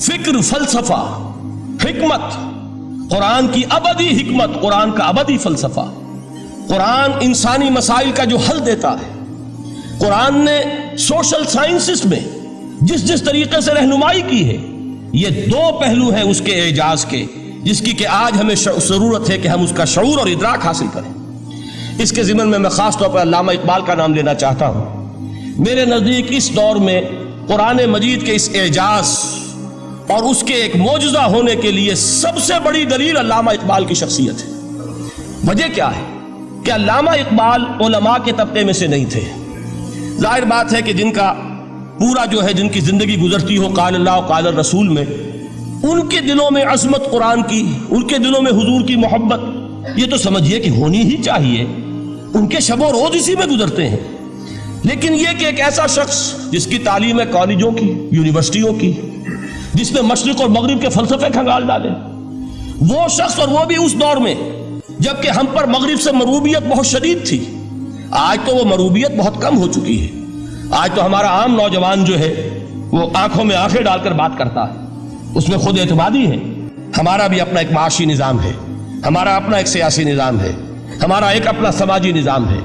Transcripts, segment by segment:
فکر، فلسفہ، حکمت، قرآن کی ابدی حکمت، قرآن کا ابدی فلسفہ، قرآن انسانی مسائل کا جو حل دیتا ہے، قرآن نے سوشل سائنسز میں جس طریقے سے رہنمائی کی ہے، یہ دو پہلو ہیں اس کے اعجاز کے، جس کی کہ آج ہمیں ضرورت ہے کہ ہم اس کا شعور اور ادراک حاصل کریں۔ اس کے ضمن میں خاص طور پر علامہ اقبال کا نام لینا چاہتا ہوں۔ میرے نزدیک اس دور میں قرآن مجید کے اس اعجاز اور اس کے ایک معجزہ ہونے کے لیے سب سے بڑی دلیل علامہ اقبال کی شخصیت ہے۔ وجہ کیا ہے کہ علامہ اقبال علماء کے طبقے میں سے نہیں تھے۔ ظاہر بات ہے کہ جن کا پورا جو ہے جن کی زندگی گزرتی ہو قال اللہ قال الرسول میں، ان کے دلوں میں عظمت قرآن کی، ان کے دلوں میں حضور کی محبت، یہ تو سمجھیے کہ ہونی ہی چاہیے، ان کے شب و روز اسی میں گزرتے ہیں۔ لیکن یہ کہ ایک ایسا شخص جس کی تعلیم ہے کالجوں کی، یونیورسٹیوں کی، جس نے مشرق اور مغرب کے فلسفے کھنگال ڈالے، وہ شخص، اور وہ بھی اس دور میں جبکہ ہم پر مغرب سے مروبیت بہت شدید تھی۔ آج تو وہ مروبیت بہت کم ہو چکی ہے۔ آج تو ہمارا عام نوجوان جو ہے وہ آنکھوں میں آنکھیں ڈال کر بات کرتا ہے، اس میں خود اعتمادی ہے۔ ہمارا بھی اپنا ایک معاشی نظام ہے، ہمارا اپنا ایک سیاسی نظام ہے، ہمارا ایک اپنا سماجی نظام ہے،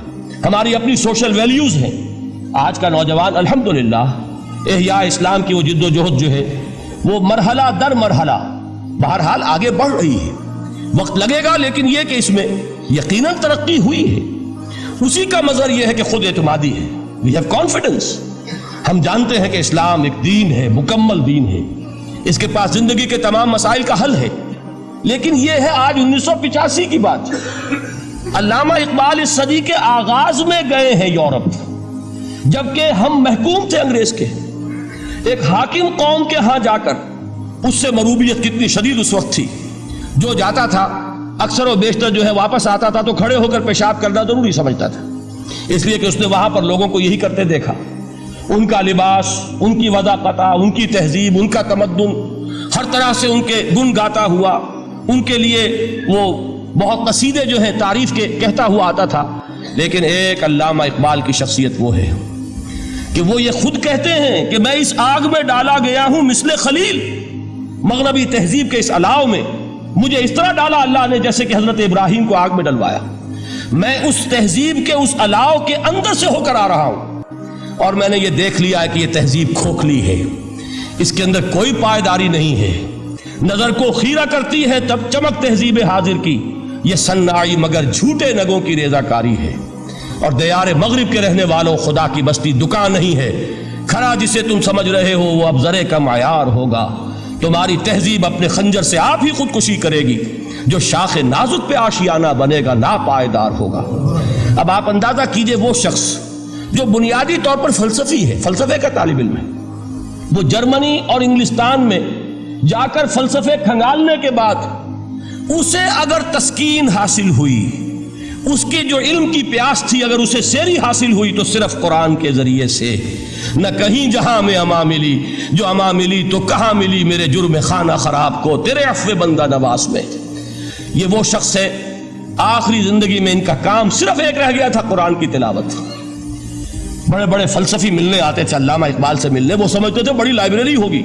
ہماری اپنی سوشل ویلیوز ہیں۔ آج کا نوجوان الحمدللہ احیاء اسلام کی وہ جد و جہد جو ہے وہ مرحلہ در مرحلہ بہرحال آگے بڑھ رہی ہے۔ وقت لگے گا، لیکن یہ کہ اس میں یقیناً ترقی ہوئی ہے۔ اسی کا مظہر یہ ہے کہ خود اعتمادی ہے، we have confidence۔ ہم جانتے ہیں کہ اسلام ایک دین ہے، مکمل دین ہے، اس کے پاس زندگی کے تمام مسائل کا حل ہے۔ لیکن یہ ہے آج 1985 کی بات۔ علامہ اقبال اس صدی کے آغاز میں گئے ہیں یورپ، جبکہ ہم محکوم تھے انگریز کے۔ ایک حاکم قوم کے ہاں جا کر، اس سے مروبیت کتنی شدید اس وقت تھی، جو جاتا تھا اکثر و بیشتر جو ہے واپس آتا تھا تو کھڑے ہو کر پیشاب کرنا ضروری سمجھتا تھا، اس لیے کہ اس نے وہاں پر لوگوں کو یہی کرتے دیکھا۔ ان کا لباس، ان کی وضاقتہ، ان کی تہذیب، ان کا تمدن، ہر طرح سے ان کے گن گاتا ہوا، ان کے لیے وہ بہت قصیدے جو ہیں تعریف کے کہتا ہوا آتا تھا۔ لیکن ایک علامہ اقبال کی شخصیت وہ ہے کہ وہ یہ خود کہتے ہیں کہ میں اس آگ میں ڈالا گیا ہوں مثل خلیل، مغربی تہذیب کے اس الاؤ میں مجھے اس طرح ڈالا اللہ نے جیسے کہ حضرت ابراہیم کو آگ میں ڈلوایا۔ میں اس تہذیب کے اس الاؤ کے اندر سے ہو کر آ رہا ہوں، اور میں نے یہ دیکھ لیا ہے کہ یہ تہذیب کھوکھلی ہے، اس کے اندر کوئی پائیداری نہیں ہے، نظر کو خیرہ کرتی ہے تب چمک تہذیب حاضر کی، یہ صناعی مگر جھوٹے نگوں کی ریزہ کاری ہے۔ اور دیار مغرب کے رہنے والوں، خدا کی بستی دکان نہیں ہے، کھڑا جسے تم سمجھ رہے ہو وہ اب ذرے کا معیار ہوگا۔ تمہاری تہذیب اپنے خنجر سے آپ ہی خودکشی کرے گی، جو شاخ نازک پہ آشیانہ بنے گا ناپائیدار ہوگا۔ اب آپ اندازہ کیجئے وہ شخص جو بنیادی طور پر فلسفی ہے، فلسفے کا طالب علم ہے، وہ جرمنی اور انگلستان میں جا کر فلسفے کھنگالنے کے بعد اسے اگر تسکین حاصل ہوئی، اس کی جو علم کی پیاس تھی اگر اسے سیری حاصل ہوئی تو صرف قرآن کے ذریعے سے۔ نہ کہیں جہاں میں اما ملی، جو اما ملی تو کہاں ملی میرے جرم خانہ خراب کو تیرے عفو بندہ نواز میں۔ یہ وہ شخص ہے، آخری زندگی میں ان کا کام صرف ایک رہ گیا تھا، قرآن کی تلاوت۔ بڑے بڑے فلسفی ملنے آتے تھے علامہ اقبال سے ملنے، وہ سمجھتے تھے بڑی لائبریری ہوگی،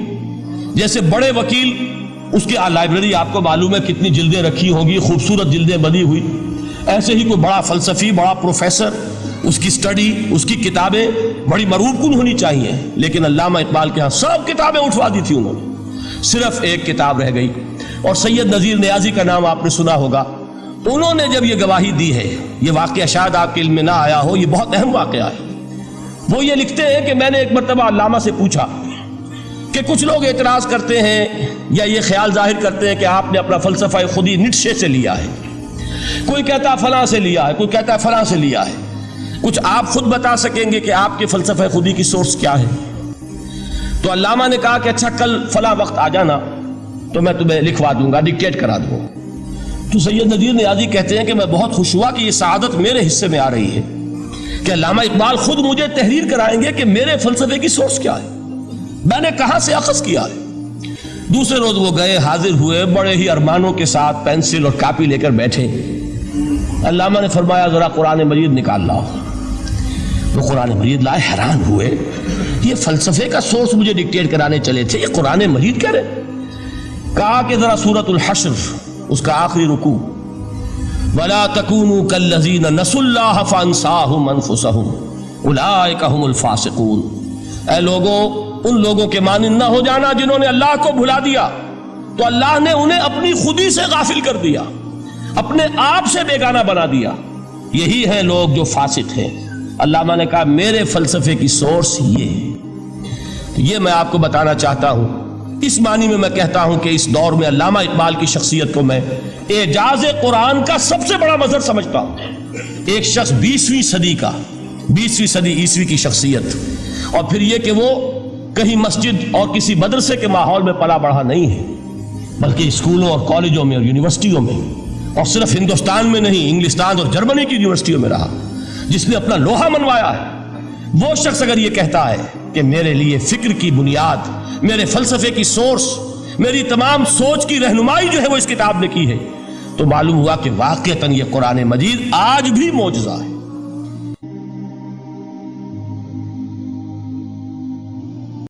جیسے بڑے وکیل اس کی لائبریری آپ کو معلوم ہے کتنی جلدیں رکھی ہوگی، خوبصورت جلدیں بنی ہوئی، ایسے ہی کوئی بڑا فلسفی، بڑا پروفیسر، اس کی سٹڈی، اس کی کتابیں بڑی مروب کن ہونی چاہیے۔ لیکن علامہ اقبال کے ہاں سب کتابیں اٹھوا دی تھی انہوں نے، صرف ایک کتاب رہ گئی، اور سید نذیر نیازی کا نام آپ نے سنا ہوگا۔ انہوں نے جب یہ گواہی دی ہے، یہ واقعہ شاید آپ کے علم میں نہ آیا ہو، یہ بہت اہم واقعہ ہے۔ وہ یہ لکھتے ہیں کہ میں نے ایک مرتبہ علامہ سے پوچھا کہ کچھ لوگ اعتراض کرتے ہیں یا یہ خیال ظاہر کرتے ہیں کہ آپ نے اپنا فلسفہ خودی نیٹشے سے لیا ہے، کوئی کہتا فلاں سے لیا ہے، کوئی کہتا فلاں سے لیا ہے، کچھ آپ خود بتا سکیں گے کہ آپ کے فلسفہ خودی کی سورس کیا ہے؟ تو علامہ نے کہا کہ اچھا کل فلاں وقت آ جانا تو میں تمہیں لکھوا دوں گا، ڈکٹیٹ کرا دوں گا۔ تو سید نذیر نیازی کہتے ہیں کہ میں بہت خوش ہوا کہ یہ سعادت میرے حصے میں آ رہی ہے کہ علامہ اقبال خود مجھے تحریر کرائیں گے کہ میرے فلسفے کی سورس کیا ہے، میں نے کہاں سے اخذ کیا ہے۔ دوسرے روز وہ گئے، حاضر ہوئے، بڑے ہی ارمانوں کے ساتھ پینسل اور کاپی لے کر بیٹھے۔ علامہ نے فرمایا ذرا قرآن مجید نکال لاؤ۔ جو قرآن مجید لائے حیران ہوئے، یہ فلسفے کا سورس مجھے ڈکٹیٹ کرانے چلے تھے، یہ قرآن مجید کہہ رہے۔ کہا کہ ذرا سورۃ الحشر اس کا آخری رکوع، وَلَا تَكُونُوا كَالَّذِينَ نَسُوا اللَّهَ فَأَنسَاهُمْ أَنفُسَهُمْ أُولَٰئِكَ هُمُ الْفَاسِقُونَ۔ اے لوگوں، ان لوگوں کے مانند نہ ہو جانا جنہوں نے اللہ کو بھلا دیا، تو اللہ نے انہیں اپنی خودی سے غافل کر دیا، اپنے آپ سے بیگانہ بنا دیا، یہی ہیں لوگ جو فاسق ہیں۔ علامہ نے کہا میرے فلسفے کی سورس یہ ہے۔ تو یہ میں آپ کو بتانا چاہتا ہوں، اس معنی میں میں کہتا ہوں کہ اس دور میں علامہ اقبال کی شخصیت کو میں اعجاز قرآن کا سب سے بڑا مظہر سمجھتا ہوں۔ ایک شخص 20ویں صدی کا، 20ویں صدی عیسوی کی شخصیت، اور پھر یہ کہ وہ کہیں مسجد اور کسی مدرسے کے ماحول میں پلا بڑھا نہیں ہے، بلکہ اسکولوں اور کالجوں میں اور یونیورسٹیوں میں، اور صرف ہندوستان میں نہیں، انگلستان اور جرمنی کی یونیورسٹیوں میں رہا، جس نے اپنا لوہا منوایا ہے۔ وہ شخص اگر یہ کہتا ہے کہ میرے لیے فکر کی بنیاد، میرے فلسفے کی سورس، میری تمام سوچ کی رہنمائی جو ہے وہ اس کتاب نے کی ہے، تو معلوم ہوا کہ واقعتاً یہ قرآن مجید آج بھی معجزہ ہے۔